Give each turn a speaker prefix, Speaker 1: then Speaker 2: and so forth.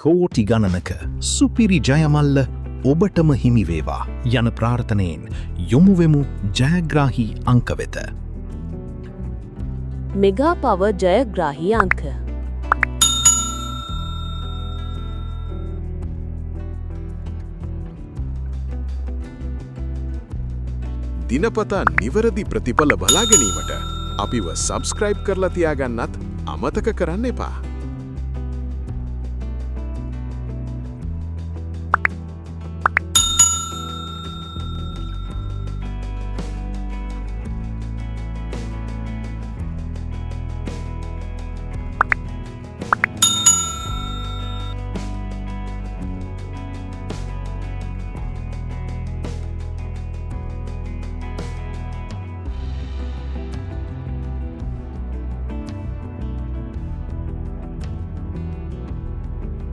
Speaker 1: කෝටි ගණනක සුපිරි ජයමල්ල ඔබටම හිමිවේවා යන ප්‍රාර්ථනයෙන් යොමුවෙමු ජයග්‍රාහි අංක වෙත.
Speaker 2: මෙගා පව ජයග්‍රාහි අංක
Speaker 3: දිනපතා නිවැරදි ප්‍රතිඵල බලා ගැනීමට අපිව සබ්ස්ක්‍රයිබ් කරලා තියාගන්නත් අමතක කරන්න එපා.